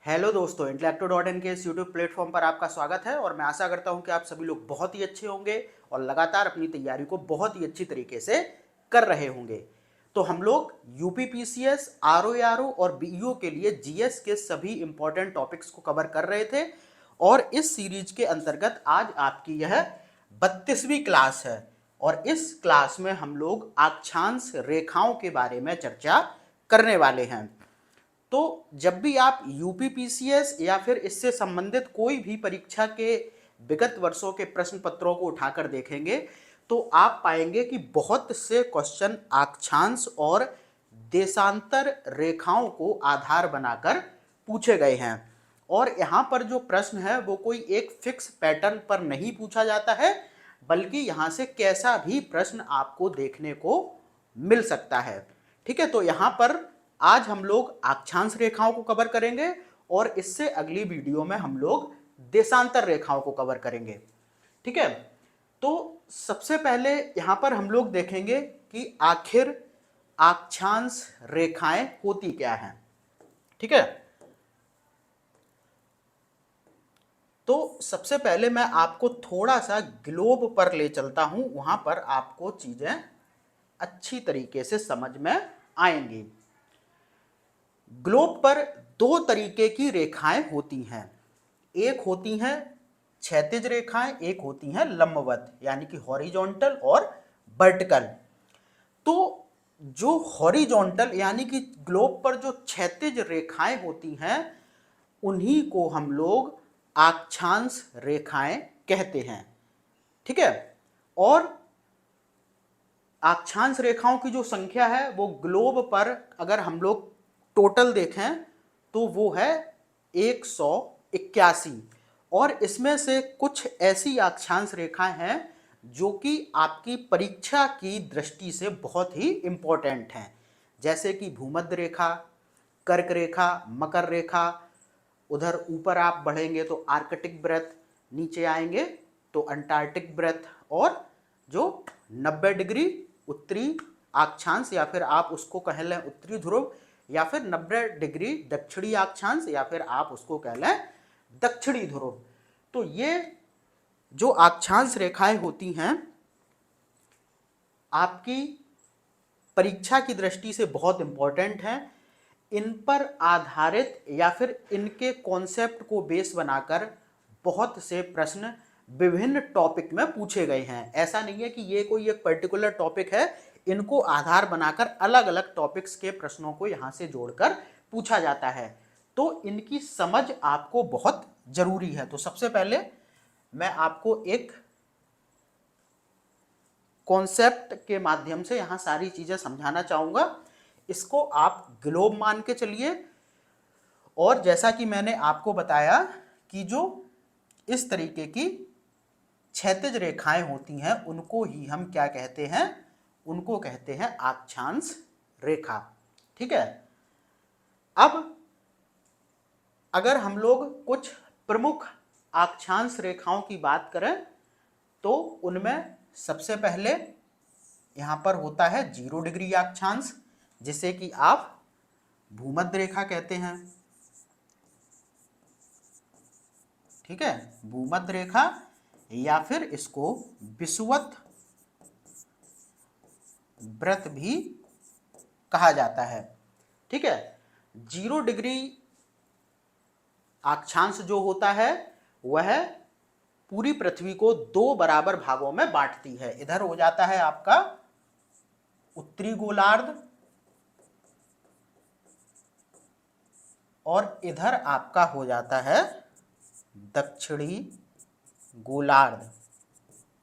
Hello दोस्तों, इंटेलेक्टो.इन के इस यूट्यूब प्लेटफॉर्म पर आपका स्वागत है और मैं आशा करता हूं कि आप सभी लोग बहुत ही अच्छे होंगे और लगातार अपनी तैयारी को बहुत ही अच्छी तरीके से कर रहे होंगे। तो हम लोग यूपीपीसीएस, आरओआरओ और बीईओ के लिए जीएस के सभी इंपॉर्टेंट टॉपिक्स को कवर कर रहे थे और इस सीरीज के अंतर्गत आज आपकी यह 32वीं क्लास है और इस क्लास में हम लोग अक्षांश रेखाओं के बारे में चर्चा करने वाले हैं। तो जब भी आप यूपीपीसीएस या फिर इससे संबंधित कोई भी परीक्षा के विगत वर्षों के प्रश्न पत्रों को उठाकर देखेंगे तो आप पाएंगे कि बहुत से क्वेश्चन अक्षांश और देशांतर रेखाओं को आधार बनाकर पूछे गए हैं। और यहाँ पर जो प्रश्न है वो कोई एक फिक्स पैटर्न पर नहीं पूछा जाता है, बल्कि यहाँ से कैसा भी प्रश्न आपको देखने को मिल सकता है। ठीक है, तो यहाँ पर आज हम लोग अक्षांश रेखाओं को कवर करेंगे और इससे अगली वीडियो में हम लोग देशांतर रेखाओं को कवर करेंगे। ठीक है, तो सबसे पहले यहां पर हम लोग देखेंगे कि आखिर अक्षांश रेखाएं होती क्या हैं। ठीक है, तो सबसे पहले मैं आपको थोड़ा सा ग्लोब पर ले चलता हूं, वहां पर आपको चीजें अच्छी तरीके से समझ में आएंगी। ग्लोब पर दो तरीके की रेखाएं होती हैं, एक होती हैं क्षैतिज रेखाएं, एक होती हैं लंबवत यानी कि हॉरिजॉन्टल और वर्टिकल। तो जो हॉरिजॉन्टल यानी कि ग्लोब पर जो क्षैतिज रेखाएं होती हैं उन्हीं को हम लोग अक्षांश रेखाएं कहते हैं। ठीक है, और अक्षांश रेखाओं की जो संख्या है वो ग्लोब पर अगर हम लोग टोटल देखें तो वो है 181 और इसमें से कुछ ऐसी अक्षांश रेखाएं हैं जो कि आपकी परीक्षा की दृष्टि से बहुत ही इंपॉर्टेंट हैं, जैसे कि भूमध्य रेखा, कर्क रेखा, मकर रेखा। उधर ऊपर आप बढ़ेंगे तो आर्कटिक वृत्त, नीचे आएंगे तो अंटार्कटिक वृत्त, और जो 90 डिग्री उत्तरी अक्षांश या फिर आप उसको कह लें उत्तरी ध्रुव, या फिर 90 डिग्री दक्षिणी अक्षांश या फिर आप उसको कह लें दक्षिणी ध्रुव। तो ये जो अक्षांश रेखाएं होती हैं आपकी परीक्षा की दृष्टि से बहुत इंपॉर्टेंट हैं। इन पर आधारित या फिर इनके कॉन्सेप्ट को बेस बनाकर बहुत से प्रश्न विभिन्न टॉपिक में पूछे गए हैं। ऐसा नहीं है कि ये कोई एक पर्टिकुलर टॉपिक है, इनको आधार बनाकर अलग अलग टॉपिक्स के प्रश्नों को यहां से जोड़कर पूछा जाता है। तो इनकी समझ आपको बहुत जरूरी है। तो सबसे पहले मैं आपको एक कॉन्सेप्ट के माध्यम से यहां सारी चीजें समझाना चाहूंगा। इसको आप ग्लोब मान के चलिए, और जैसा कि मैंने आपको बताया कि जो इस तरीके की क्षैतिज रेखाएं होती हैं उनको ही हम क्या कहते हैं, उनको कहते हैं अक्षांश रेखा। ठीक है, अब अगर हम लोग कुछ प्रमुख अक्षांश रेखाओं की बात करें तो उनमें सबसे पहले यहां पर होता है 0 डिग्री अक्षांश, जिसे कि आप भूमध्य रेखा कहते हैं। ठीक है, भूमध्य रेखा या फिर इसको विषुवत व्रत भी कहा जाता है। ठीक है, 0 डिग्री अक्षांश जो होता है वह पूरी पृथ्वी को दो बराबर भागों में बांटती है। इधर हो जाता है आपका उत्तरी गोलार्ध और इधर आपका हो जाता है दक्षिणी गोलार्ध।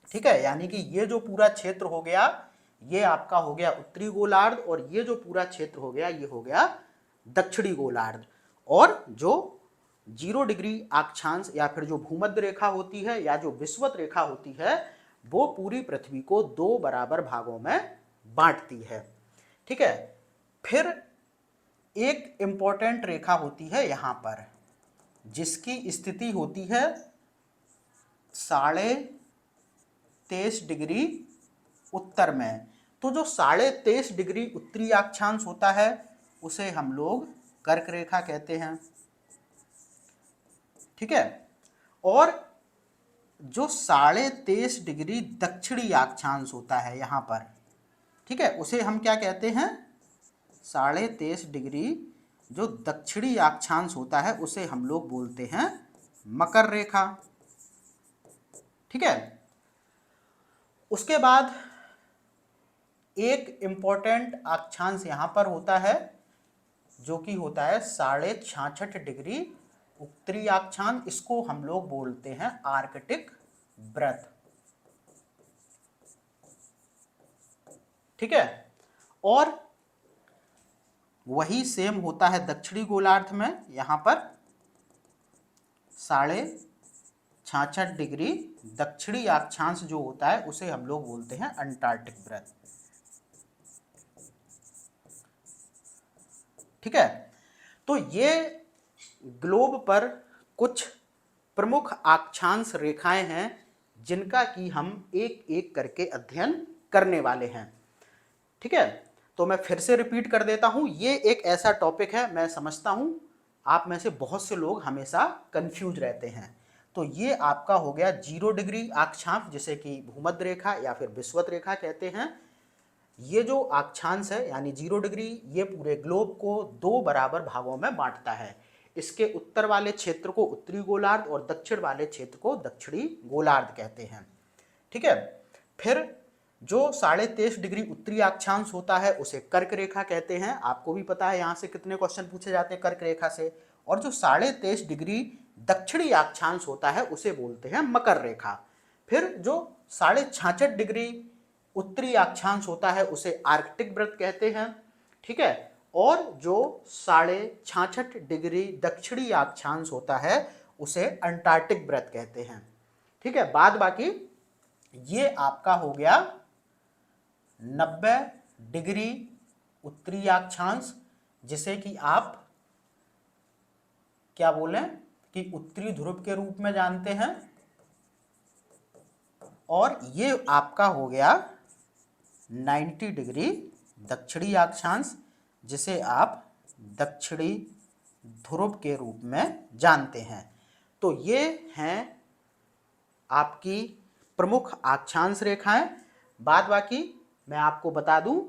ठीक है, यानी कि ये जो पूरा क्षेत्र हो गया ये आपका हो गया उत्तरी गोलार्ध और ये जो पूरा क्षेत्र हो गया ये हो गया दक्षिणी गोलार्ध। और जो 0 डिग्री अक्षांश या फिर जो भूमध्य रेखा होती है या जो विषुवत रेखा होती है वो पूरी पृथ्वी को दो बराबर भागों में बांटती है। ठीक है, फिर एक इंपॉर्टेंट रेखा होती है यहां पर जिसकी स्थिति होती है 23.5 डिग्री उत्तर में। तो जो 23.5 डिग्री उत्तरी अक्षांश होता है उसे हम लोग कर्क रेखा कहते हैं। ठीक है। और जो 23.5 डिग्री दक्षिणी अक्षांश होता है यहाँ पर, ठीक है, उसे हम क्या कहते हैं? 23.5 डिग्री जो दक्षिणी अक्षांश होता है उसे हम लोग बोलते हैं मकर रेखा। ठीक है। उसके बाद एक इंपॉर्टेंट अक्षांश यहां पर होता है जो कि होता है 66.5 डिग्री उत्तरी अक्षांश। इसको हम लोग बोलते हैं आर्कटिक व्रत। ठीक है। और वही सेम होता है दक्षिणी गोलार्ध में, यहां पर 66.5 डिग्री दक्षिणी अक्षांश जो होता है उसे हम लोग बोलते हैं अंटार्कटिक व्रत। ठीक है। तो ये ग्लोब पर कुछ प्रमुख अक्षांश रेखाएं हैं जिनका कि हम एक एक करके अध्ययन करने वाले हैं। ठीक है। तो मैं फिर से रिपीट कर देता हूं, ये एक ऐसा टॉपिक है, मैं समझता हूं आप में से बहुत से लोग हमेशा कंफ्यूज रहते हैं। तो ये आपका हो गया 0 डिग्री अक्षांश जिसे कि भूमध्य रेखा या फिर विषुवत रेखा कहते हैं। ये जो अक्षांश है यानी 0 डिग्री, ये पूरे ग्लोब को 2 बराबर भागों में बांटता है। इसके उत्तर वाले क्षेत्र को उत्तरी गोलार्ध और दक्षिण वाले क्षेत्र को दक्षिणी गोलार्ध कहते हैं। ठीक है। फिर जो 23.5 डिग्री उत्तरी अक्षांश होता है उसे कर्क रेखा कहते हैं। आपको भी पता है यहाँ से कितने क्वेश्चन पूछे जाते हैं कर्क रेखा से। और जो 23.5 डिग्री दक्षिणी अक्षांश होता है उसे बोलते हैं मकर रेखा। फिर जो 66.5 डिग्री उत्तरी अक्षांश होता है उसे आर्कटिक व्रत कहते हैं। ठीक है। और जो 66.5 डिग्री दक्षिणी अक्षांश होता है उसे अंटार्कटिक व्रत कहते हैं। ठीक है। बाद बाकी ये आपका हो गया 90 डिग्री उत्तरी अक्षांश जिसे कि आप क्या बोलें कि उत्तरी ध्रुव के रूप में जानते हैं। और ये आपका हो गया 90 डिग्री दक्षिणी अक्षांश जिसे आप दक्षिणी ध्रुव के रूप में जानते हैं। तो ये हैं आपकी प्रमुख अक्षांश रेखाएं। बाद बाकी मैं आपको बता दूं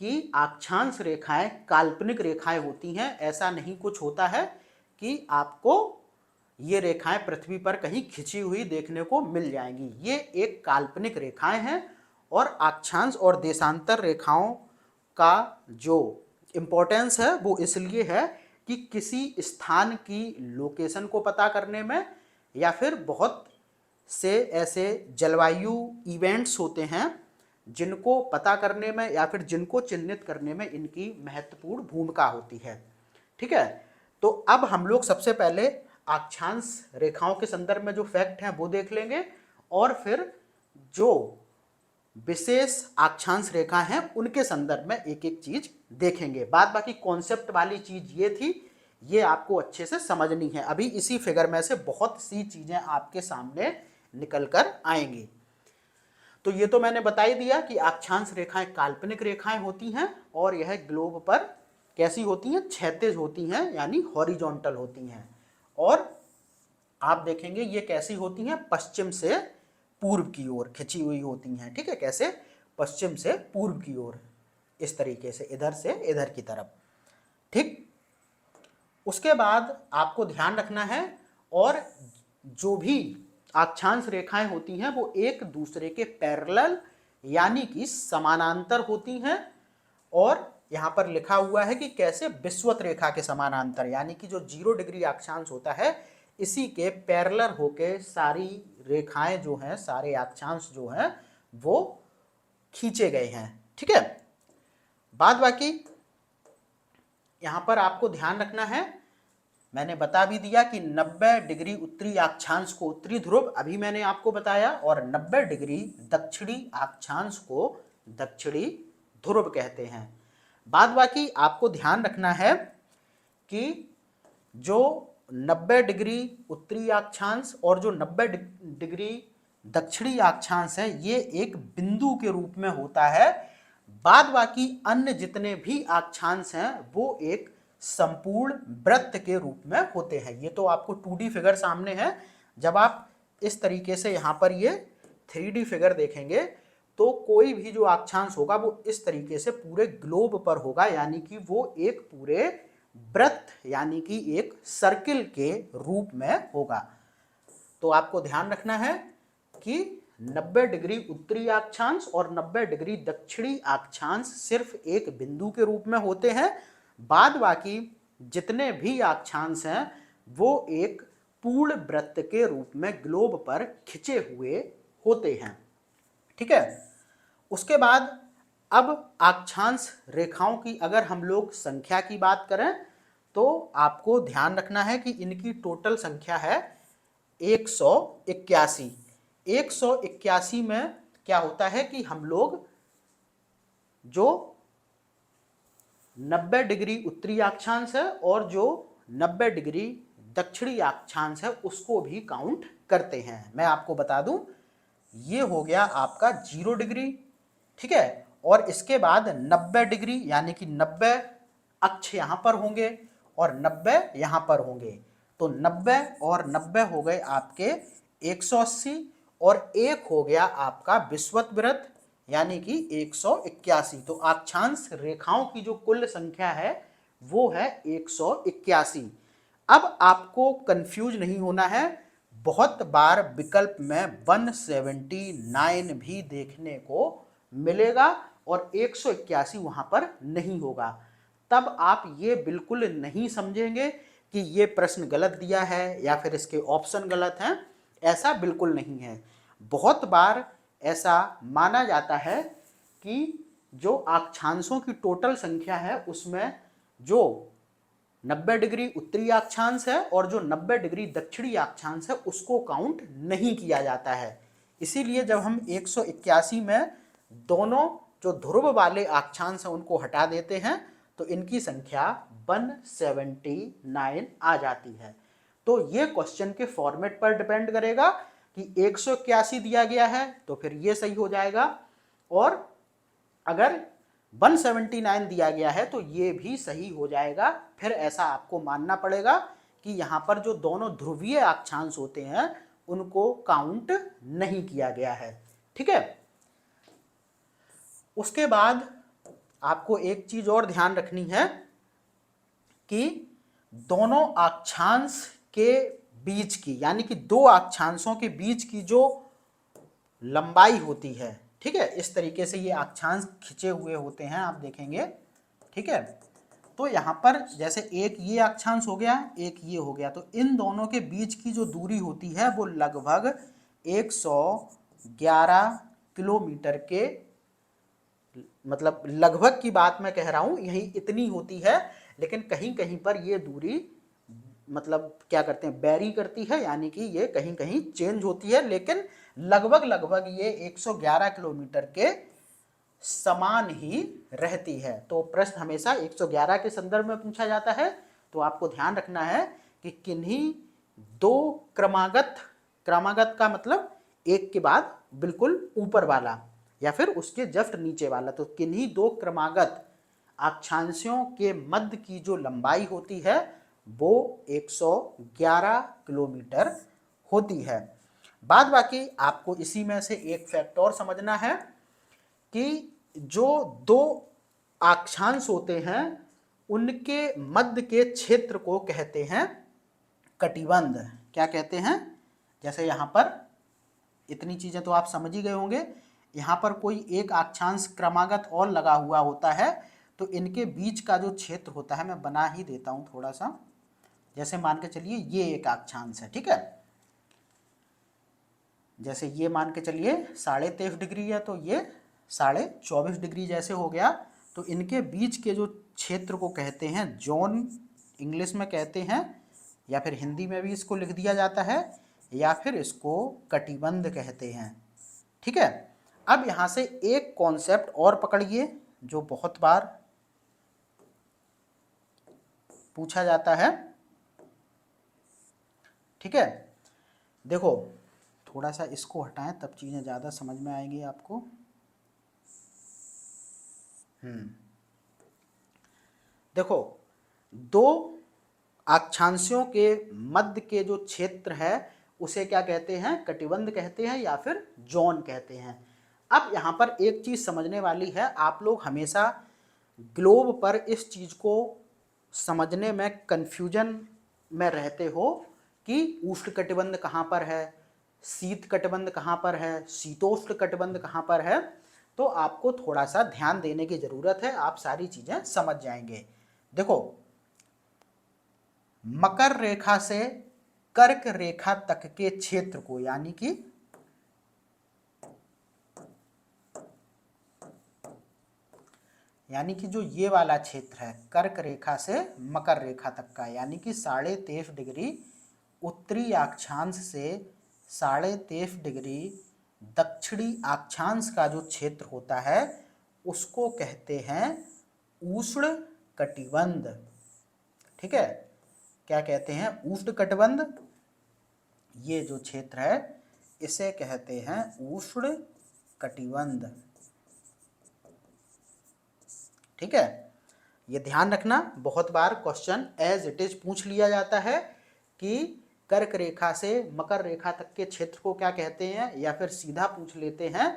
कि अक्षांश रेखाएं काल्पनिक रेखाएं होती हैं। ऐसा नहीं कुछ होता है कि आपको ये रेखाएं पृथ्वी पर कहीं खिंची हुई देखने को मिल जाएंगी। ये एक काल्पनिक रेखाएं हैं। और अक्षांश और देशांतर रेखाओं का जो इम्पोर्टेंस है वो इसलिए है कि किसी स्थान की लोकेशन को पता करने में या फिर बहुत से ऐसे जलवायु इवेंट्स होते हैं जिनको पता करने में या फिर जिनको चिन्हित करने में इनकी महत्वपूर्ण भूमिका होती है। ठीक है। तो अब हम लोग सबसे पहले अक्षांश रेखाओं के संदर्भ में जो फैक्ट हैं वो देख लेंगे और फिर जो विशेष अक्षांश रेखा हैं उनके संदर्भ में एक एक चीज देखेंगे। बाद बाकी कॉन्सेप्ट वाली चीज ये थी, ये आपको अच्छे से समझनी है। अभी इसी फिगर में से बहुत सी चीजें आपके सामने निकल कर आएंगी। तो ये तो मैंने बता ही दिया कि अक्षांश रेखाएं काल्पनिक रेखाएं होती हैं और यह ग्लोब पर कैसी होती हैं? क्षैतिज होती हैं यानी हॉरिजॉन्टल होती हैं। और आप देखेंगे ये कैसी होती हैं? पश्चिम से पूर्व की ओर खिंची हुई होती हैं। ठीक है। कैसे? पश्चिम से पूर्व की ओर, इस तरीके से, इधर से इधर की तरफ। ठीक। उसके बाद आपको ध्यान रखना है और जो भी अक्षांश रेखाएं होती हैं वो एक दूसरे के पैरेलल यानी कि समानांतर होती हैं। और यहां पर लिखा हुआ है कि कैसे? विषुवत रेखा के समानांतर, यानी कि जो 0 डिग्री अक्षांश होता है इसी के पैरेलल होके सारी रेखाएं जो हैं, सारे अक्षांश जो हैं वो खींचे गए हैं। ठीक है। बाद बाकी यहां पर आपको ध्यान रखना है, मैंने बता भी दिया कि 90 डिग्री उत्तरी अक्षांश को उत्तरी ध्रुव अभी मैंने आपको बताया और 90 डिग्री दक्षिणी अक्षांश को दक्षिणी ध्रुव कहते हैं। बाद बाकी आपको ध्यान रखना है कि जो 90 डिग्री उत्तरी अक्षांश और जो 90 डिग्री दक्षिणी अक्षांश है ये एक बिंदु के रूप में होता है। बाद बाकी अन्य जितने भी अक्षांश हैं वो एक संपूर्ण वृत्त के रूप में होते हैं। ये तो आपको 2D फिगर सामने है। जब आप इस तरीके से यहाँ पर ये 3D फिगर देखेंगे तो कोई भी जो अक्षांश होगा वो इस तरीके से पूरे ग्लोब पर होगा, यानी कि वो एक पूरे वृत्त यानी कि एक सर्किल के रूप में होगा। तो आपको ध्यान रखना है कि 90 डिग्री उत्तरी अक्षांश और 90 डिग्री दक्षिणी अक्षांश सिर्फ एक बिंदु के रूप में होते हैं। बाद बाकी जितने भी अक्षांश हैं वो एक पूर्ण वृत्त के रूप में ग्लोब पर खिंचे हुए होते हैं। ठीक है। उसके बाद अब अक्षांश रेखाओं की अगर हम लोग संख्या की बात करें तो आपको ध्यान रखना है कि इनकी टोटल संख्या है 181। 181 में क्या होता है कि हम लोग जो 90 डिग्री उत्तरी अक्षांश है और जो 90 डिग्री दक्षिणी अक्षांश है उसको भी काउंट करते हैं। मैं आपको बता दूं, ये हो गया आपका 0 डिग्री। ठीक है। और इसके बाद 90 डिग्री यानी कि 90 अक्ष यहां पर होंगे और 90 यहां पर होंगे, तो 90 और 90 हो गए आपके 180 और एक हो गया आपका विषुवत यानी कि 181। तो अक्षांश रेखाओं की जो कुल संख्या है वो है 181। अब आपको कंफ्यूज नहीं होना है, बहुत बार विकल्प में 179 भी देखने को मिलेगा और 181 वहां पर नहीं होगा। तब आप ये बिल्कुल नहीं समझेंगे कि ये प्रश्न गलत दिया है या फिर इसके ऑप्शन गलत हैं, ऐसा बिल्कुल नहीं है। बहुत बार ऐसा माना जाता है कि जो अक्षांशों की टोटल संख्या है उसमें जो 90 डिग्री उत्तरी अक्षांश है और जो 90 डिग्री दक्षिणी अक्षांश है उसको काउंट नहीं किया जाता है। इसीलिए जब हम 181 में दोनों जो ध्रुव वाले अक्षांश हैं उनको हटा देते हैं तो इनकी संख्या 179 आ जाती है। तो ये क्वेश्चन के फॉर्मेट पर डिपेंड करेगा कि 181 दिया गया है तो फिर ये सही हो जाएगा, और अगर 179 दिया गया है तो ये भी सही हो जाएगा। फिर ऐसा आपको मानना पड़ेगा कि यहाँ पर जो दोनों ध्रुवीय अक्षांश होते हैं उनको काउंट नहीं किया गया है। ठीक है। उसके बाद आपको एक चीज और ध्यान रखनी है कि दोनों अक्षांश के बीच की यानी कि दो अक्षांशों के बीच की जो लंबाई होती है, ठीक है, इस तरीके से ये अक्षांश खिंचे हुए होते हैं, आप देखेंगे। ठीक है। तो यहाँ पर जैसे एक ये अक्षांश हो गया, एक ये हो गया, तो इन दोनों के बीच की जो दूरी होती है वो लगभग 111 किलोमीटर के, मतलब लगभग की बात मैं कह रहा हूं, यही इतनी होती है। लेकिन कहीं कहीं पर ये दूरी मतलब क्या करते हैं, बैरी करती है, यानी कि ये कहीं कहीं चेंज होती है, लेकिन लगभग लगभग ये 111 किलोमीटर के समान ही रहती है। तो प्रश्न हमेशा 111 के संदर्भ में पूछा जाता है। तो आपको ध्यान रखना है कि किन्हीं दो क्रमागत का मतलब एक के बाद बिल्कुल ऊपर वाला या फिर उसके जस्ट नीचे वाला, तो किन्हीं दो क्रमागत अक्षांशों के मध्य की जो लंबाई होती है वो 111 किलोमीटर होती है। बाद बाकी आपको इसी में से एक फैक्ट और समझना है कि जो दो अक्षांश होते हैं उनके मध्य के क्षेत्र को कहते हैं कटिबंध। क्या कहते हैं? जैसे यहाँ पर इतनी चीजें तो आप समझ ही गए होंगे। यहाँ पर कोई एक अक्षांश क्रमागत और लगा हुआ होता है तो इनके बीच का जो क्षेत्र होता है, मैं बना ही देता हूँ थोड़ा सा। जैसे मान के चलिए ये एक अक्षांश है, ठीक है, जैसे ये मान के चलिए 23.5 डिग्री है तो ये 24.5 डिग्री जैसे हो गया। तो इनके बीच के जो क्षेत्र को कहते हैं जोन, इंग्लिश में कहते हैं, या फिर हिंदी में भी इसको लिख दिया जाता है, या फिर इसको कटिबंध कहते हैं। ठीक है। अब यहाँ से एक कॉन्सेप्ट और पकड़िए जो बहुत बार पूछा जाता है। ठीक है। देखो थोड़ा सा इसको हटाएं तब चीज़ें ज़्यादा समझ में आएंगी आपको। देखो दो अक्षांशों के मध्य के जो क्षेत्र है उसे क्या कहते हैं, कटिबंध कहते हैं या फिर जोन कहते हैं। अब यहाँ पर एक चीज समझने वाली है, आप लोग हमेशा ग्लोब पर इस चीज को समझने में कंफ्यूजन में रहते हो कि उष्ण कटिबंध कहाँ पर है, शीत कटिबंध कहाँ पर है, शीतोष्ण कटिबंध कहाँ पर है। तो आपको थोड़ा सा ध्यान देने की जरूरत है, आप सारी चीजें समझ जाएंगे। देखो, मकर रेखा से कर्क रेखा तक के क्षेत्र को, यानी कि जो ये वाला क्षेत्र है कर्क रेखा से मकर रेखा तक का, यानी कि 23.5 डिग्री उत्तरी अक्षांश से 23.5 डिग्री दक्षिणी अक्षांश का जो क्षेत्र होता है उसको कहते हैं उष्ण कटिबंध। ठीक है, क्या कहते हैं, उष्ण कटिबंध। ये जो क्षेत्र है इसे कहते हैं उष्ण कटिबंध। ठीक है, ये ध्यान रखना, बहुत बार क्वेश्चन एज इट इज पूछ लिया जाता है कि कर्क रेखा से मकर रेखा तक के क्षेत्र को क्या कहते हैं, या फिर सीधा पूछ लेते हैं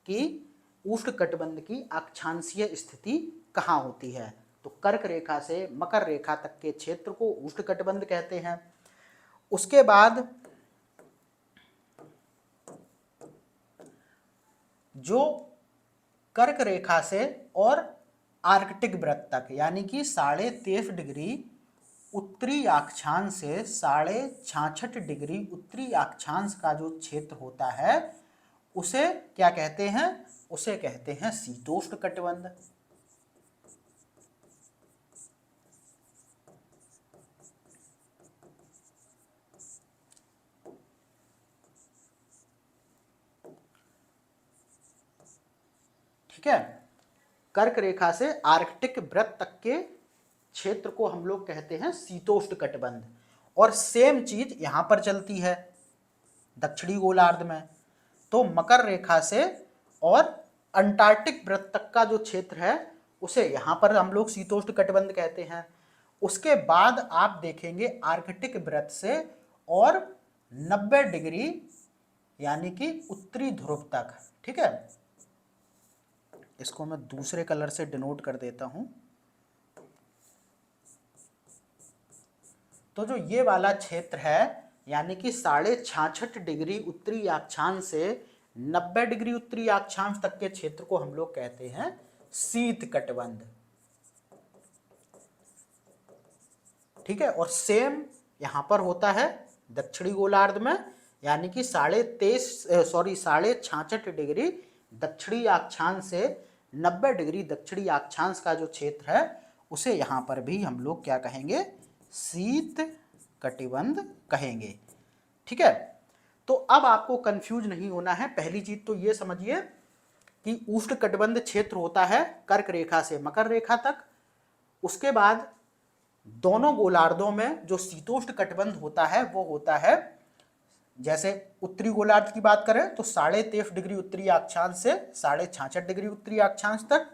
कि उष्ण कटिबंध की अक्षांशीय स्थिति कहाँ होती है। तो कर्क रेखा से मकर रेखा तक के क्षेत्र को उष्ण कटिबंध कहते हैं। उसके बाद जो कर्क रेखा से और आर्कटिक वृत्त तक, यानी कि 23.5 डिग्री उत्तरी अक्षांश से 66.5 डिग्री उत्तरी अक्षांश का जो क्षेत्र होता है उसे क्या कहते हैं, उसे कहते हैं शीतोष्ण कटिबंध। ठीक है, कर्क रेखा से आर्कटिक वृत्त तक के क्षेत्र को हम लोग कहते हैं शीतोष्ण कटिबंध। और सेम चीज यहां पर चलती है दक्षिणी गोलार्ध में। तो मकर रेखा से और अंटार्कटिक वृत्त तक का जो क्षेत्र है उसे यहां पर हम लोग शीतोष्ण कटिबंध कहते हैं। उसके बाद आप देखेंगे आर्कटिक वृत्त से और 90 डिग्री यानी कि उत्तरी ध्रुव तक। ठीक है, इसको मैं दूसरे कलर से डिनोट कर देता हूं। तो जो ये वाला क्षेत्र है यानी कि 66.5 डिग्री उत्तरी अक्षांश से 90 डिग्री उत्तरी अक्षांश तक के क्षेत्र को हम लोग कहते हैं शीत कटिबंध। ठीक है, और सेम यहां पर होता है दक्षिणी गोलार्ध में, यानी कि 66.5 डिग्री दक्षिणी अक्षांश से 90 डिग्री दक्षिणी अक्षांश का जो क्षेत्र है उसे यहां पर भी हम लोग क्या कहेंगे, शीत कटिबंध कहेंगे। ठीक है, तो अब आपको कंफ्यूज नहीं होना है। पहली चीज तो ये समझिए कि उष्ण कटिबंध क्षेत्र होता है कर्क रेखा से मकर रेखा तक। उसके बाद दोनों गोलार्धों में जो शीतोष्ण कटिबंध होता है वो होता है, जैसे उत्तरी गोलार्ध की बात करें तो 23.5 डिग्री उत्तरी अक्षांश से 66.5 डिग्री उत्तरी अक्षांश तक,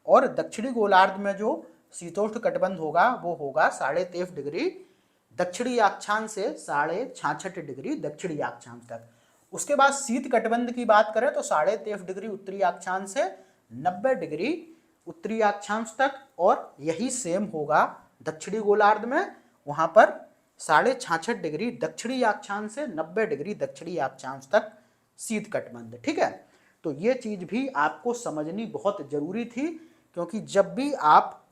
और दक्षिणी गोलार्ध में जो शीतोष्ण कटिबंध होगा वो होगा 23.5 डिग्री दक्षिणी अक्षांश से 66.5 डिग्री दक्षिणी अक्षांश तक। उसके बाद शीत कटिबंध की बात करें तो 23.5 डिग्री उत्तरी अक्षांश से 90 डिग्री उत्तरी अक्षांश तक, और यही सेम होगा दक्षिणी गोलार्ध में, वहां पर 66.5 डिग्री दक्षिणी अक्षांश से 90 डिग्री दक्षिणी अक्षांश तक शीत कटिबंध। ठीक है, तो ये चीज भी आपको समझनी बहुत जरूरी थी, क्योंकि जब भी आप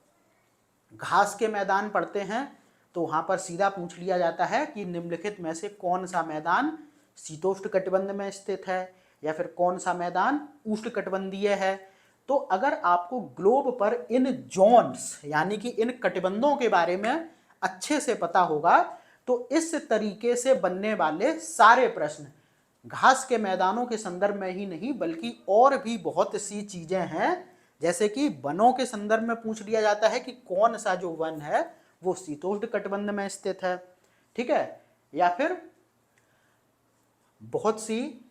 घास के मैदान पढ़ते हैं तो वहां पर सीधा पूछ लिया जाता है कि निम्नलिखित में से कौन सा मैदान शीतोष्ण कटिबंध में स्थित है या फिर कौन सा मैदान उष्ण कटिबंधीय है। तो अगर आपको ग्लोब पर इन जोन्स यानी कि इन कटिबंधों के बारे में अच्छे से पता होगा तो इस तरीके से बनने वाले सारे प्रश्न घास के मैदानों के संदर्भ में ही नहीं बल्कि और भी बहुत सी चीजें हैं, जैसे कि वनों के संदर्भ में पूछ लिया जाता है कि कौन सा जो वन है वो शीतोष्ण कटिबंध में स्थित है। ठीक है, या फिर बहुत सी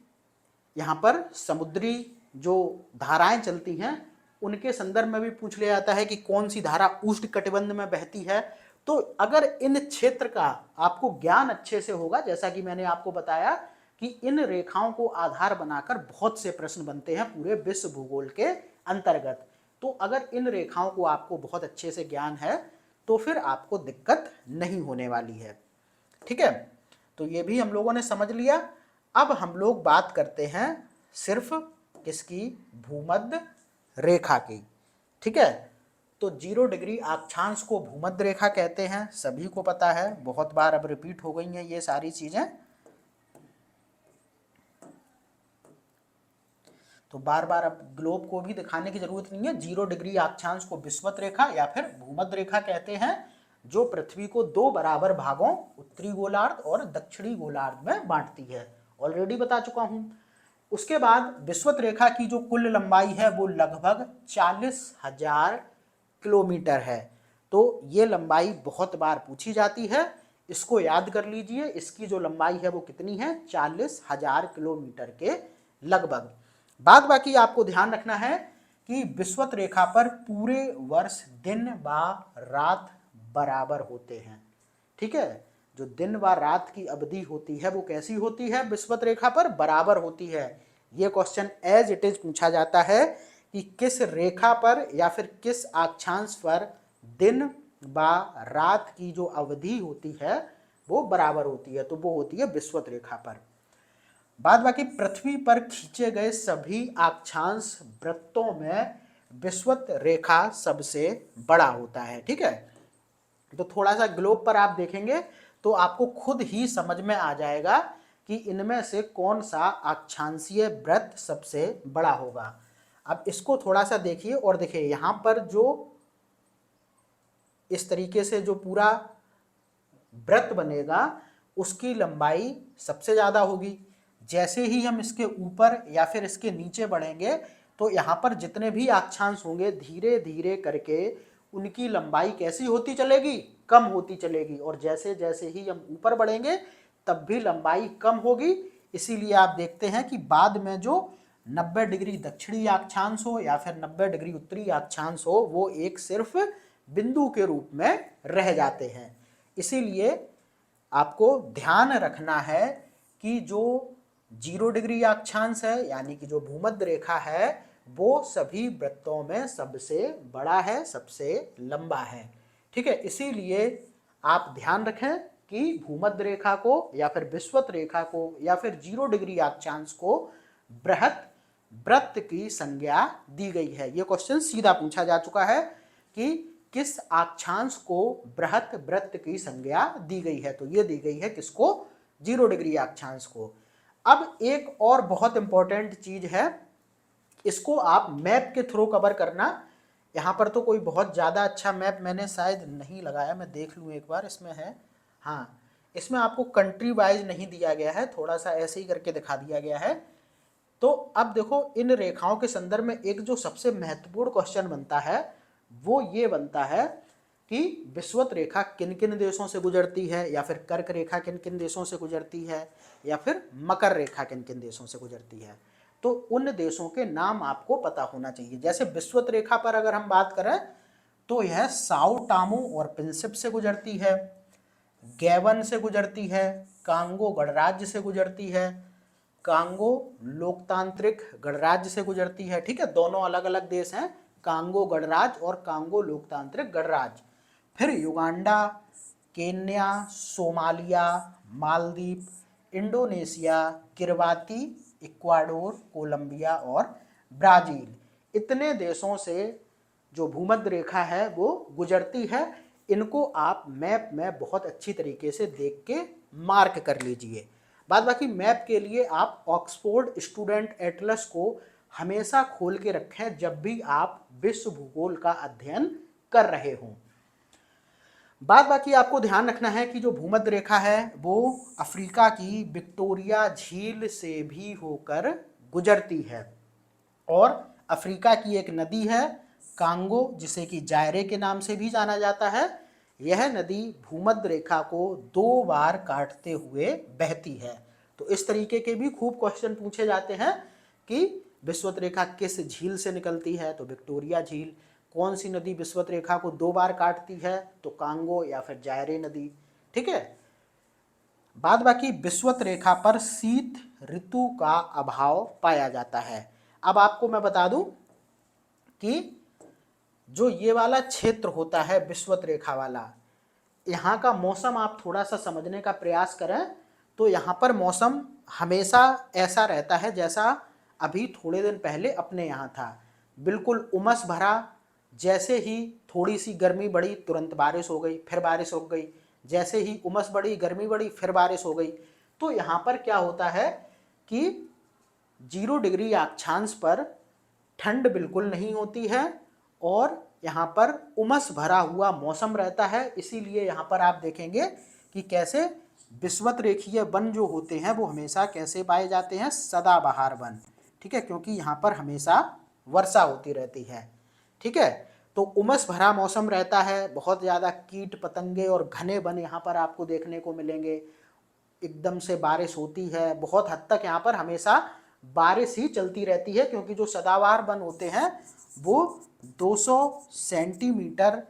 यहां पर समुद्री जो धाराएं चलती हैं उनके संदर्भ में भी पूछ लिया जाता है कि कौन सी धारा उष्ण कटिबंध में बहती है। तो अगर इन क्षेत्र का आपको ज्ञान अच्छे से होगा, जैसा कि मैंने आपको बताया कि इन रेखाओं को आधार बनाकर बहुत से प्रश्न बनते हैं पूरे विश्व भूगोल के अंतर्गत। तो अगर इन रेखाओं को आपको बहुत अच्छे से ज्ञान है तो फिर आपको दिक्कत नहीं होने वाली है। ठीक है, तो ये भी हम लोगों ने समझ लिया। अब हम लोग बात करते हैं सिर्फ किसकी, भूमध्य रेखा की। ठीक है, तो 0 डिग्री अक्षांश को भूमध्य रेखा कहते हैं, सभी को पता है, बहुत बार अब रिपीट हो गई हैं ये सारी चीजें, तो बार बार अब ग्लोब को भी दिखाने की जरूरत नहीं है। 0 डिग्री अक्षांश को विषुवत रेखा या फिर भूमध्य रेखा कहते हैं, जो पृथ्वी को 2 बराबर भागों, उत्तरी गोलार्ध और दक्षिणी गोलार्ध में बांटती है, ऑलरेडी बता चुका हूं। उसके बाद विषुवत रेखा की जो कुल लंबाई है वो लगभग 40,000 किलोमीटर है। तो ये लंबाई बहुत बार पूछी जाती है, इसको याद कर लीजिए। इसकी जो लंबाई है वो कितनी है, 40,000 किलोमीटर के लगभग। बाद बाकी आपको ध्यान रखना है कि विषुवत रेखा पर पूरे वर्ष दिन व रात बराबर होते हैं। ठीक है, जो दिन व रात की अवधि होती है वो कैसी होती है, विषुवत रेखा पर बराबर होती है। ये क्वेश्चन एज इट इज पूछा जाता है कि किस रेखा पर या फिर किस अक्षांश पर दिन व रात की जो अवधि होती है वो बराबर होती है, तो वो होती है विषुवत रेखा पर। बाद बाकी पृथ्वी पर खींचे गए सभी अक्षांश वृत्तों में विषुवत रेखा सबसे बड़ा होता है। ठीक है, तो थोड़ा सा ग्लोब पर आप देखेंगे तो आपको खुद ही समझ में आ जाएगा कि इनमें से कौन सा अक्षांशीय वृत्त सबसे बड़ा होगा। अब इसको थोड़ा सा देखिए और देखिए यहां पर जो इस तरीके से जो पूरा वृत्त बनेगा उसकी लंबाई सबसे ज्यादा होगी। जैसे ही हम इसके ऊपर या फिर इसके नीचे बढ़ेंगे तो यहाँ पर जितने भी अक्षांश होंगे धीरे धीरे करके उनकी लंबाई कैसी होती चलेगी, कम होती चलेगी, और जैसे जैसे ही हम ऊपर बढ़ेंगे तब भी लंबाई कम होगी। इसीलिए आप देखते हैं कि बाद में जो 90 डिग्री दक्षिणी अक्षांश हो या फिर 90 डिग्री उत्तरी अक्षांश हो वो एक सिर्फ बिंदु के रूप में रह जाते हैं। इसीलिए आपको ध्यान रखना है कि जो 0 डिग्री अक्षांश है यानी कि जो भूमध्य रेखा है वो सभी वृत्तों में सबसे बड़ा है, सबसे लंबा है। ठीक है, इसीलिए आप ध्यान रखें कि भूमध्य रेखा को या फिर विषुवत रेखा को या फिर 0 डिग्री अक्षांश को बृहत वृत्त की संज्ञा दी गई है। यह क्वेश्चन सीधा पूछा जा चुका है कि किस अक्षांश को बृहत वृत्त की संज्ञा दी गई है, तो ये दी गई है किसको, 0 डिग्री अक्षांश को। अब एक और बहुत इंपॉर्टेंट चीज है, इसको आप मैप के थ्रू कवर करना। यहाँ पर तो कोई बहुत ज़्यादा अच्छा मैप मैंने शायद नहीं लगाया, मैं देख लूँ एक बार, इसमें है, हाँ, इसमें आपको कंट्री वाइज नहीं दिया गया है, थोड़ा सा ऐसे ही करके दिखा दिया गया है। तो अब देखो इन रेखाओं के संदर्भ में एक जो सबसे महत्वपूर्ण क्वेश्चन बनता है वो ये बनता है कि विषुवत रेखा किन किन देशों से गुजरती है, या फिर कर्क रेखा किन किन देशों से गुजरती है, या फिर मकर रेखा किन किन देशों से गुजरती है। तो उन देशों के नाम आपको पता होना चाहिए। जैसे विषुवत रेखा पर अगर हम बात करें तो यह साओ टामो और प्रिंसिप से गुजरती है, गैवन से गुजरती है, कांगो गणराज्य से गुजरती है, कांगो लोकतांत्रिक गणराज्य से गुजरती है। ठीक है, दोनों अलग अलग देश हैं, कांगो गणराज्य और कांगो लोकतांत्रिक गणराज्य। फिर Uganda, Kenya, Somalia, Maldives, Indonesia, Kiribati, Ecuador, Colombia और ब्राजील, इतने देशों से जो भूमध्य रेखा है वो गुजरती है। इनको आप मैप में बहुत अच्छी तरीके से देख के मार्क कर लीजिए। बाद बाकी मैप के लिए आप ऑक्सफोर्ड स्टूडेंट एटलस को हमेशा खोल के रखें जब भी आप विश्व भूगोल का अध्ययन कर रहे हों। बाद बाकी आपको ध्यान रखना है कि जो भूमध्य रेखा है वो अफ्रीका की विक्टोरिया झील से भी होकर गुजरती है, और अफ्रीका की एक नदी है कांगो, जिसे कि जायरे के नाम से भी जाना जाता है। यह नदी भूमध्य रेखा को 2 बार काटते हुए बहती है। तो इस तरीके के भी खूब क्वेश्चन पूछे जाते हैं कि विषुवत रेखा किस झील से निकलती है, तो विक्टोरिया झील, कौन सी नदी विषुवत रेखा को 2 बार काटती है, तो कांगो या फिर जायरे नदी। ठीक है। बाद बाकी विषुवत रेखा पर शीत ऋतु का अभाव पाया जाता है। अब आपको मैं बता दूं कि जो ये वाला क्षेत्र होता है विषुवत रेखा वाला, यहाँ का मौसम आप थोड़ा सा समझने का प्रयास करें तो यहाँ पर मौसम हमेशा ऐसा रहता है जैसा अभी थोड़े दिन पहले अपने यहाँ था, बिल्कुल उमस भरा। जैसे ही थोड़ी सी गर्मी बढ़ी तुरंत बारिश हो गई, फिर बारिश हो गई, जैसे ही उमस बढ़ी गर्मी बढ़ी फिर बारिश हो गई। तो यहाँ पर क्या होता है कि 0 डिग्री अक्षांश पर ठंड बिल्कुल नहीं होती है और यहाँ पर उमस भरा हुआ मौसम रहता है। इसीलिए यहाँ पर आप देखेंगे कि कैसे विषुवत रेखीय वन जो होते हैं वो हमेशा कैसे पाए जाते हैं, सदाबहार वन। ठीक है, क्योंकि यहाँ पर हमेशा वर्षा होती रहती है। ठीक है, तो उमस भरा मौसम रहता है, बहुत ज़्यादा कीट पतंगे और घने वन यहाँ पर आपको देखने को मिलेंगे। एकदम से बारिश होती है, बहुत हद तक यहाँ पर हमेशा बारिश ही चलती रहती है, क्योंकि जो सदाबहार वन होते हैं वो 200 सेंटीमीटर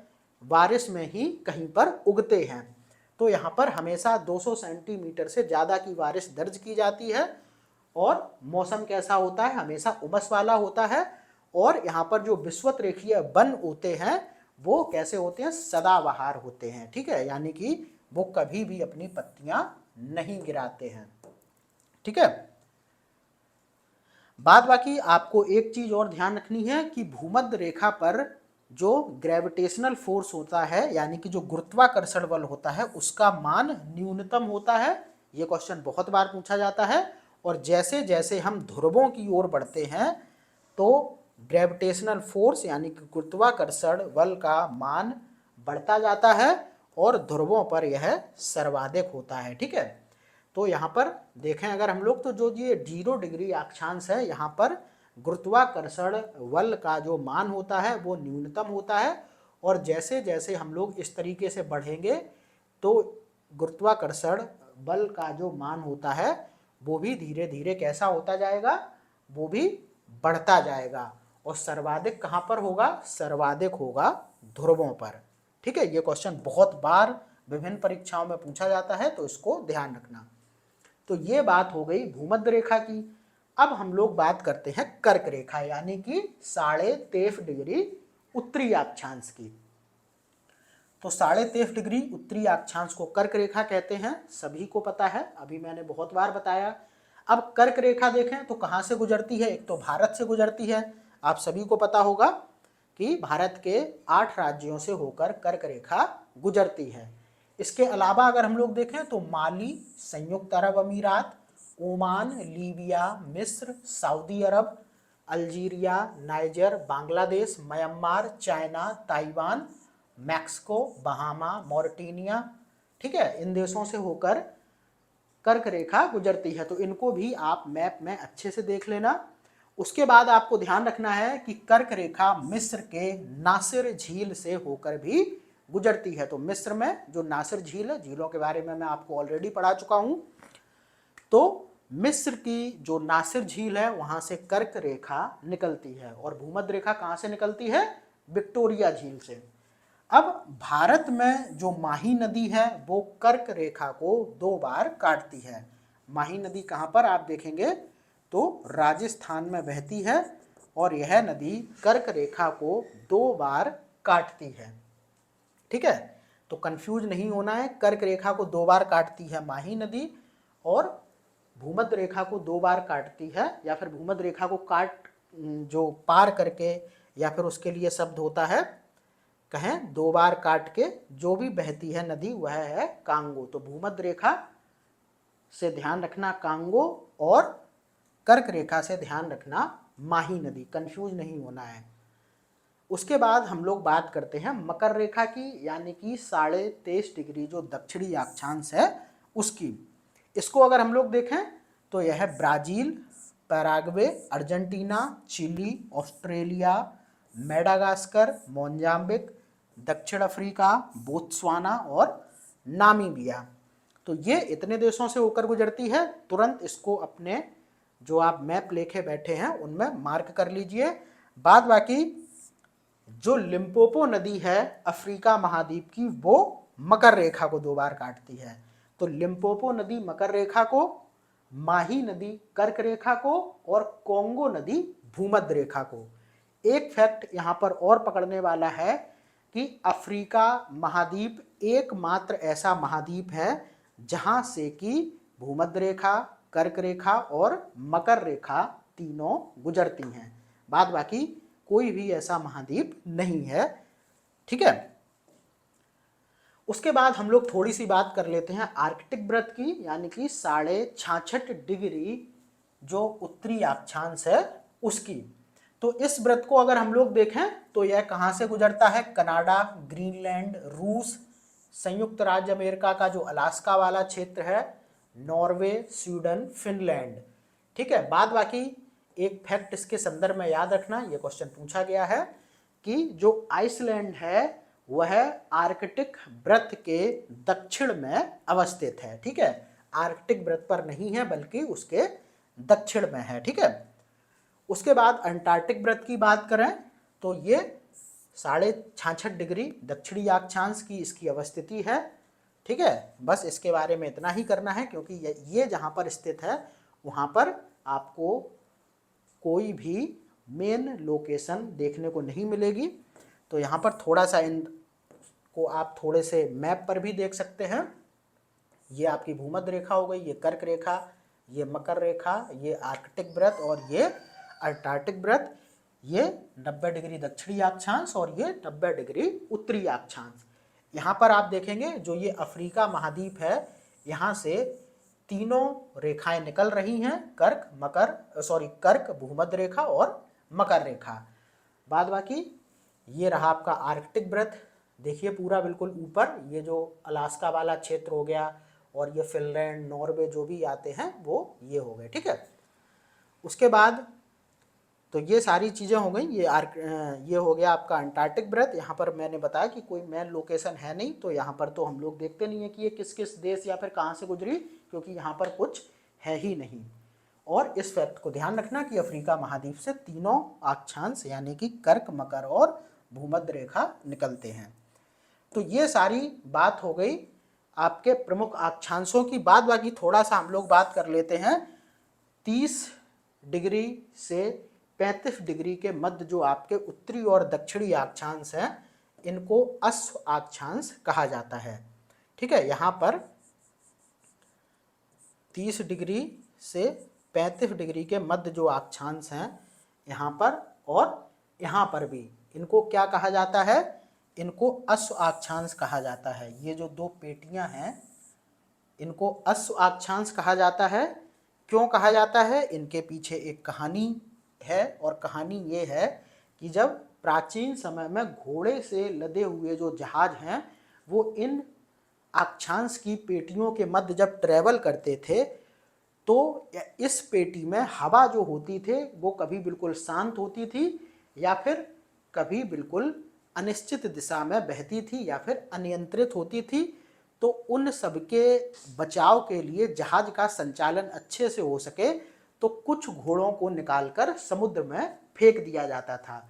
बारिश में ही कहीं पर उगते हैं। तो यहाँ पर हमेशा 200 सेंटीमीटर से ज़्यादा की बारिश दर्ज की जाती है और मौसम कैसा होता है, हमेशा उमस वाला होता है। और यहाँ पर जो विषुवत रेखीय वन होते हैं वो कैसे होते हैं, सदाबहार होते हैं। ठीक है, यानी कि वो कभी भी अपनी पत्तियां नहीं गिराते हैं। ठीक है, बाद बाकी आपको एक चीज और ध्यान रखनी है कि भूमध्य रेखा पर जो ग्रेविटेशनल फोर्स होता है, यानी कि जो गुरुत्वाकर्षण बल होता है, उसका मान न्यूनतम होता है। ये क्वेश्चन बहुत बार पूछा जाता है। और जैसे जैसे हम ध्रुवों की ओर बढ़ते हैं तो ग्रेविटेशनल फोर्स यानी कि गुरुत्वाकर्षण बल का मान बढ़ता जाता है और ध्रुवों पर यह सर्वाधिक होता है। ठीक है, तो यहाँ पर देखें अगर हम लोग तो जो ये 0 डिग्री अक्षांश है, यहाँ पर गुरुत्वाकर्षण बल का जो मान होता है वो न्यूनतम होता है। और जैसे जैसे हम लोग इस तरीके से बढ़ेंगे तो गुरुत्वाकर्षण बल का जो मान होता है वो भी धीरे धीरे कैसा होता जाएगा, वो भी बढ़ता जाएगा। और सर्वाधिक कहाँ पर होगा, सर्वाधिक होगा ध्रुवों पर। ठीक है, ये क्वेश्चन बहुत बार विभिन्न परीक्षाओं में पूछा जाता है, तो इसको ध्यान रखना। तो ये बात हो गई भूमध्य रेखा की। अब हम लोग बात करते हैं कर्क रेखा यानी कि 23.5 डिग्री उत्तरी अक्षांश की। तो 23.5 डिग्री उत्तरी अक्षांश को कर्क रेखा कहते हैं, सभी को पता है, अभी मैंने बहुत बार बताया। अब कर्क रेखा देखें तो कहाँ से गुजरती है, एक तो भारत से गुजरती है। आप सभी को पता होगा कि भारत के 8 राज्यों से होकर कर्क रेखा गुजरती है। इसके अलावा अगर हम लोग देखें तो माली, संयुक्त अरब अमीरात, ओमान, लीबिया, मिस्र, Saudi Arab, Algeria, Niger, Bangladesh, Myanmar, China, Taiwan, Mexico, Bahamas, Mauritania, ठीक है, इन देशों से होकर कर्क रेखा गुजरती है। तो इनको भी आप मैप में अच्छे से देख लेना। उसके बाद आपको ध्यान रखना है कि कर्क रेखा मिस्र के नासिर झील से होकर भी गुजरती है। तो मिस्र में जो नासिर झील है, झीलों के बारे में मैं आपको ऑलरेडी पढ़ा चुका हूं। तो मिस्र की जो नासिर झील है वहां से कर्क रेखा निकलती है। और भूमध्य रेखा कहां से निकलती है, विक्टोरिया झील से। अब भारत में जो माही नदी है वो कर्क रेखा को 2 बार काटती है। माही नदी कहां पर आप देखेंगे तो राजस्थान में बहती है और यह नदी कर्क रेखा को 2 बार काटती है। ठीक है, तो कंफ्यूज नहीं होना है, कर्क रेखा को 2 बार काटती है माही नदी और भूमध्य रेखा को 2 बार काटती है, या फिर भूमध्य रेखा को काट जो पार करके, या फिर उसके लिए शब्द होता है, कहें 2 बार काट के जो भी बहती है नदी वह है कांगो। तो भूमध्य रेखा से ध्यान रखना कांगो और कर्क रेखा से ध्यान रखना माही नदी, कंफ्यूज नहीं होना है। उसके बाद हम लोग बात करते हैं मकर रेखा की, यानी कि 23.5 डिग्री जो दक्षिणी अक्षांश है उसकी। इसको अगर हम लोग देखें तो यह Brazil, Paraguay, Argentina, Chile, Australia, Madagascar, Mozambique, दक्षिण अफ्रीका, बोत्सवाना और नामीबिया, तो ये इतने देशों से होकर गुजरती है। तुरंत इसको अपने जो आप मैप लेके बैठे हैं उनमें मार्क कर लीजिए। बाद बाकी जो लिम्पोपो नदी है अफ्रीका महाद्वीप की, वो मकर रेखा को 2 बार काटती है। तो लिम्पोपो नदी मकर रेखा को, माही नदी कर्क रेखा को और कोंगो नदी भूमध्य रेखा को। एक फैक्ट यहाँ पर और पकड़ने वाला है कि अफ्रीका महाद्वीप एकमात्र ऐसा महाद्वीप है जहां से कि भूमध्य रेखा, कर्क रेखा और मकर रेखा तीनों गुजरती हैं। बाद बाकी कोई भी ऐसा महाद्वीप नहीं है। ठीक है, उसके बाद हम लोग थोड़ी सी बात कर लेते हैं आर्कटिक व्रत की, यानी कि 66.5 डिग्री जो उत्तरी अक्षांश है उसकी। तो इस व्रत को अगर हम लोग देखें तो यह कहाँ से गुजरता है? कनाडा, ग्रीनलैंड, रूस, संयुक्त राज्य अमेरिका का जो अलास्का वाला क्षेत्र है, नॉर्वे, स्वीडन, फिनलैंड। ठीक है, बाद बाकी एक फैक्ट इसके संदर्भ में याद रखना, यह क्वेश्चन पूछा गया है कि जो आइसलैंड है वह आर्कटिक व्रत के दक्षिण में अवस्थित है। ठीक है, आर्कटिक व्रत पर नहीं है बल्कि उसके दक्षिण में है। ठीक है, उसके बाद अंटार्कटिक व्रत की बात करें तो ये 66.5 डिग्री दक्षिणी अक्षांश की इसकी अवस्थिति है। ठीक है, बस इसके बारे में इतना ही करना है, क्योंकि ये जहाँ पर स्थित है वहाँ पर आपको कोई भी मेन लोकेशन देखने को नहीं मिलेगी। तो यहाँ पर थोड़ा सा इनको आप थोड़े से मैप पर भी देख सकते हैं। ये आपकी भूमध्य रेखा हो गई, ये कर्क रेखा, ये मकर रेखा, ये आर्कटिक व्रत और ये अंटार्कटिक व्रत। ये 90 डिग्री दक्षिणी अक्षांश और ये 90 डिग्री उत्तरी अक्षांश। यहाँ पर आप देखेंगे जो ये अफ्रीका महाद्वीप है, यहाँ से तीनों रेखाएं निकल रही हैं, कर्क भूमध्य रेखा और मकर रेखा। बाद बाकी ये रहा आपका आर्कटिक व्रत, देखिए पूरा बिल्कुल ऊपर, ये जो अलास्का वाला क्षेत्र हो गया और ये फिनलैंड, नॉर्वे जो भी आते हैं वो ये हो गए। ठीक है, उसके बाद तो ये सारी चीज़ें हो गई। ये हो गया आपका अंटार्कटिक व्रत। यहाँ पर मैंने बताया कि कोई मेन लोकेशन है नहीं, तो यहाँ पर तो हम लोग देखते नहीं है कि ये किस किस देश या फिर कहाँ से गुजरी, क्योंकि यहाँ पर कुछ है ही नहीं। और इस फैक्ट को ध्यान रखना कि अफ्रीका महाद्वीप से तीनों अक्षांश यानी कि कर्क, मकर और भूमध्य रेखा निकलते हैं। तो ये सारी बात हो गई आपके प्रमुख अक्षांशों की। बाद बाकी थोड़ा सा हम लोग बात कर लेते हैं 30 डिग्री से 35 डिग्री के मध्य जो आपके उत्तरी और दक्षिणी अक्षांश हैं, इनको अश्व अक्षांश कहा जाता है। ठीक है, यहाँ पर 30 डिग्री से 35 डिग्री के मध्य जो अक्षांश हैं यहाँ पर और यहाँ पर भी, इनको क्या कहा जाता है? इनको अश्व अक्षांश कहा जाता है। ये जो 2 पेटियां हैं इनको अश्व अक्षांश कहा जाता है। क्यों कहा जाता है? इनके पीछे एक कहानी है, और कहानी ये है कि जब प्राचीन समय में घोड़े से लदे हुए जो जहाज हैं वो इन अक्षांश की पेटियों के मध्य जब ट्रेवल करते थे तो इस पेटी में हवा जो होती थी वो कभी बिल्कुल शांत होती थी या फिर कभी बिल्कुल अनिश्चित दिशा में बहती थी या फिर अनियंत्रित होती थी। तो उन सबके बचाव के लिए, जहाज का संचालन अच्छे से हो सके, तो कुछ घोड़ों को निकालकर समुद्र में फेंक दिया जाता था।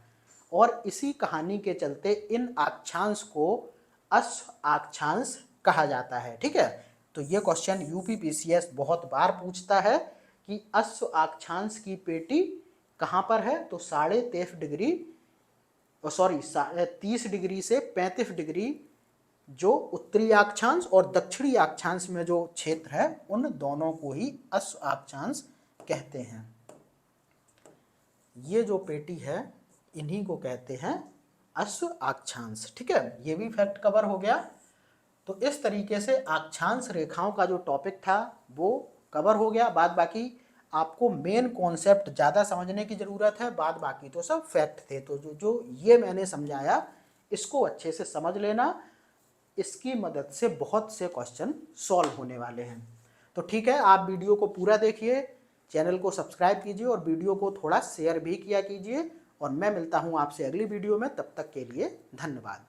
और इसी कहानी के चलते इन अक्षांश को अश्व अक्षांश कहा जाता है। ठीक है, तो ये क्वेश्चन यूपीपीसीएस बहुत बार पूछता है कि अश्व अक्षांश की पेटी कहाँ पर है? तो 30 डिग्री से 35 डिग्री जो उत्तरी अक्षांश और दक्षिणी अक्षांश में जो क्षेत्र है उन दोनों को ही अश्व अक्षांश कहते हैं। ये जो पेटी है इन्हीं को कहते हैं अश्व अक्षांश। ठीक है, ये भी फैक्ट कवर हो गया। तो इस तरीके से अक्षांश रेखाओं का जो टॉपिक था वो कवर हो गया। बाद बाकी आपको मेन कॉन्सेप्ट ज़्यादा समझने की ज़रूरत है, बाद बाकी तो सब फैक्ट थे। तो जो ये मैंने समझाया इसको अच्छे से समझ लेना, इसकी मदद से बहुत से क्वेश्चन सॉल्व होने वाले हैं। तो ठीक है, आप वीडियो को पूरा देखिए, चैनल को सब्सक्राइब कीजिए और वीडियो को थोड़ा शेयर भी किया कीजिए। और मैं मिलता हूँ आपसे अगली वीडियो में, तब तक के लिए धन्यवाद।